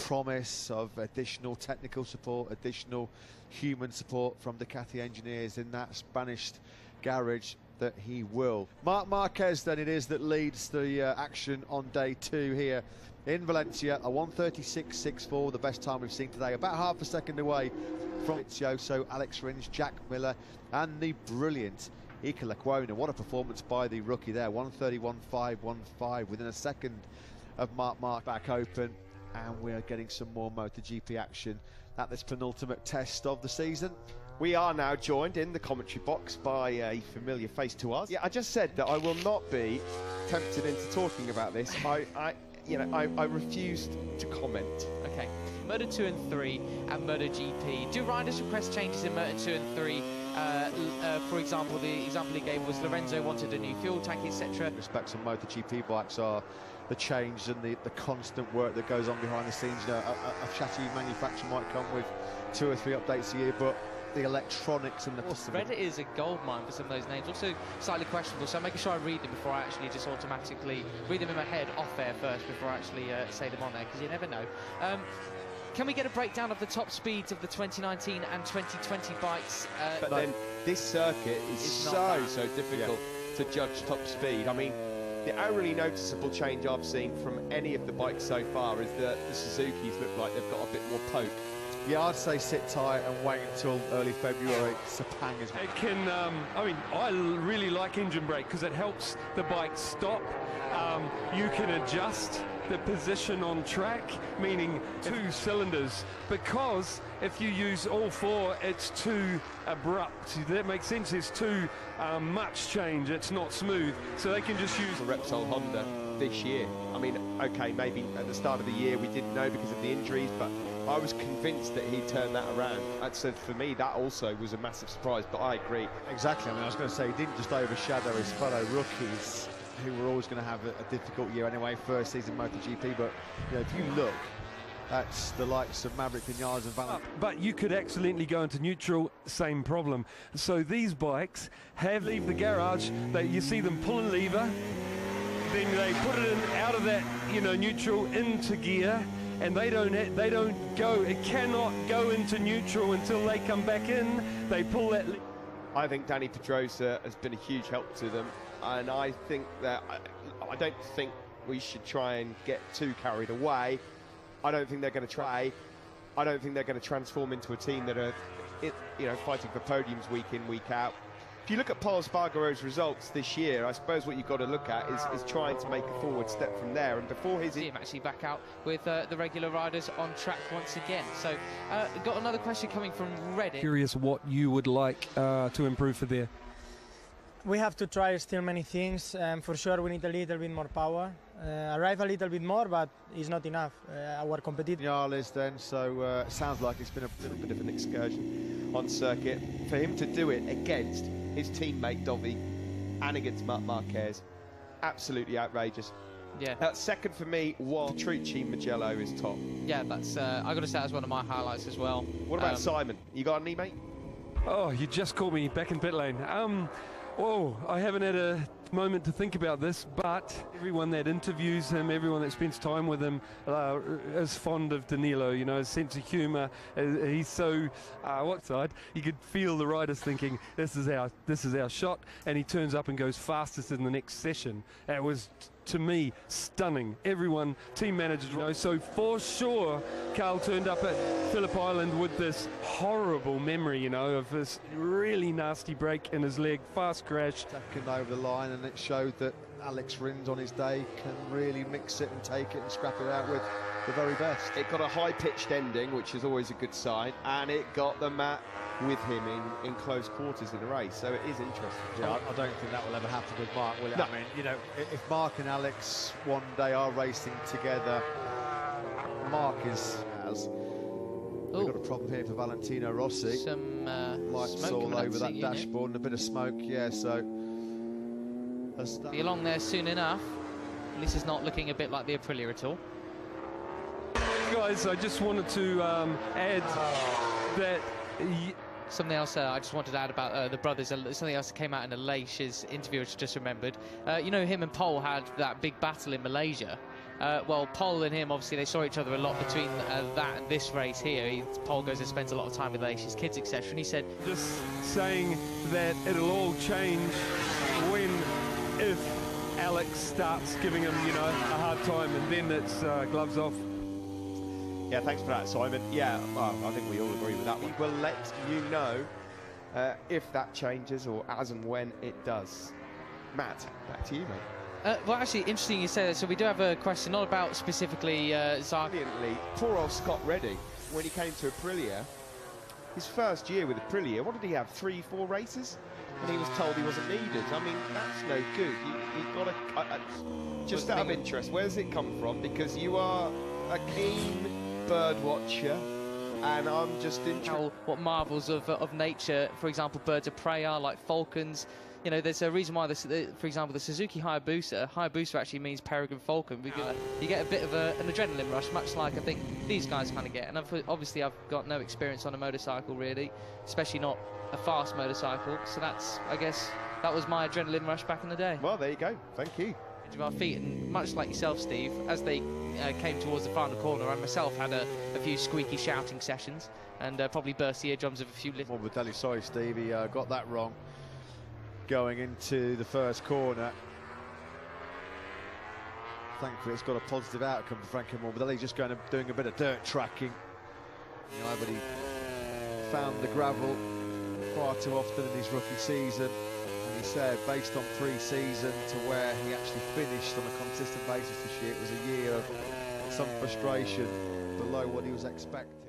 promise of additional technical support, additional human support from Ducati engineers in that Spanish garage, that he will. Marc Marquez then it is that leads the action on day 2 here in Valencia, a 1:36.64, the best time we've seen today, about half a second away from so Alex Rins, Jack Miller and the brilliant Iker Lecuona. What a performance by the rookie there, 1:31.515 within a second of Marc back open, and we're getting some more MotoGP action at this penultimate test of the season. We are now joined in the commentary box by a familiar face to us. Yeah, I just said that I will not be tempted into talking about this. I refused to comment. Okay, Moto 2 and 3 and MotoGP. Do riders request changes in Moto 2 and 3? For example, the example he gave was Lorenzo wanted a new fuel tank, etc. Respects on MotoGP bikes are the change and the constant work that goes on behind the scenes. You know, a chassis manufacturer might come with 2 or 3 updates a year, but the electronics and the Reddit is a goldmine for some of those names, also slightly questionable, so I'm making sure I read them before I actually just automatically read them in my head off air first before I actually say them on there, because you never know. Can we get a breakdown of the top speeds of the 2019 and 2020 bikes? But then this circuit is so difficult to judge top speed. I mean, the only noticeable change I've seen from any of the bikes so far is that the Suzukis look like they've got a bit more poke. Yeah, I'd say sit tight and wait until early February. Sepang is. It can, I really like engine brake because it helps the bike stop. You can adjust the position on track, meaning 2 cylinders, because if you use all 4, it's too abrupt. That makes sense. There's too much change. It's not smooth. So they can just use the Repsol Honda this year. I mean, okay, maybe at the start of the year we didn't know because of the injuries, but I was convinced that he'd turn that around. So for me, that also was a massive surprise, but I agree. Exactly. I mean, I was going to say, he didn't just overshadow his fellow rookies, who were always going to have a difficult year anyway, first season MotoGP, but you know, if you look at the likes of Maverick Vinales and Valencia. But you could accidentally go into neutral, same problem. So these bikes leave the garage, you see them pull a lever, then they put it in out of that, neutral into gear, and they don't go, it cannot go into neutral until they come back in. They pull that. I think Danny Pedrosa has been a huge help to them, and I think that I don't think we should try and get too carried away. I don't think they're going to try. I don't think they're going to transform into a team that are, fighting for podiums week in, week out. If you look at Paul Espargaro's results this year, I suppose what you've got to look at is trying to make a forward step from there. And before his team actually back out with the regular riders on track once again. So, got another question coming from Reddit. Curious what you would like to improve for there. We have to try still many things. For sure, we need a little bit more power. Arrive a little bit more, but it's not enough. Our competitive. Vinales then, so it sounds like it's been a little bit of an excursion on circuit. For him to do it against his teammate Dovi and against Marc Marquez, absolutely outrageous. Yeah. Second for me, Petrucci Mugello is top. Yeah, that's I got to say that's one of my highlights as well. What about Simon? You got any, mate? Oh, you just caught me back in pit lane. I haven't had a moment to think about this, but everyone that interviews him, everyone that spends time with him is fond of Danilo, his sense of humour. He's so, you could feel the riders thinking, this is our shot, and he turns up and goes fastest in the next session. It was, to me, stunning. Everyone, team managers, so for sure, Carl turned up at Phillip Island with this horrible memory, of this really nasty break in his leg, fast crash. Second over the line, and it showed that Alex Rins on his day can really mix it and take it and scrap it out with the very best. It got a high-pitched ending, which is always a good sign, and it got the Matt with him in close quarters in the race, so it is interesting. Yeah, I don't think that will ever happen with Marc, will it? No. I mean, if Marc and Alex one day are racing together, Marc we've got a problem here for Valentino Rossi. Some lights all over that dashboard and a bit of smoke, yeah, so be along there soon enough. At least it's not looking a bit like the Aprilia at all. Guys, I just wanted to add that something else I just wanted to add about the brothers, something else that came out in Aleix's interview, which I just remembered. Him and Pol had that big battle in Malaysia, well, Paul and him, obviously, they saw each other a lot between that and this race here. Paul goes and spends a lot of time with his kids, etc. And he said, just saying that it'll all change if Alex starts giving him, you know, a hard time, and then it's gloves off. Yeah, thanks for that, Simon. Yeah, well, I think we all agree with that one. We'll let you know if that changes or as and when it does. Matt, back to you, mate. well, actually, interesting you say that. So we do have a question, not about specifically Zark. Brilliantly, poor old Scott Reddy, when he came to Aprilia, his first year with Aprilia, what did he have, 3-4 races? And he was told he wasn't needed. I mean, that's no good. You've got to... just out of interest, where does it come from? Because you are a keen bird watcher, and I'm just interested. What marvels of nature, for example, birds of prey are, like falcons. You know, there's a reason why this, for example, the Suzuki Hayabusa actually means peregrine falcon, because you get a bit of an adrenaline rush, much like I think these guys kind of get. And obviously I've got no experience on a motorcycle really, especially not a fast motorcycle, so that's, I guess, that was my adrenaline rush back in the day. Well, there you go, thank you. Of our feet, and much like yourself, Steve, as they came towards the final corner, I myself had a few squeaky shouting sessions and probably burst the eardrums of a few little. Morbidelli, sorry Steve, he got that wrong going into the first corner. Thankfully it's got a positive outcome for Franco Morbidelli, just doing a bit of dirt tracking. You know, but he found the gravel far too often in his rookie season. He said, based on pre-season to where he actually finished on a consistent basis this year, it was a year of some frustration below what he was expecting.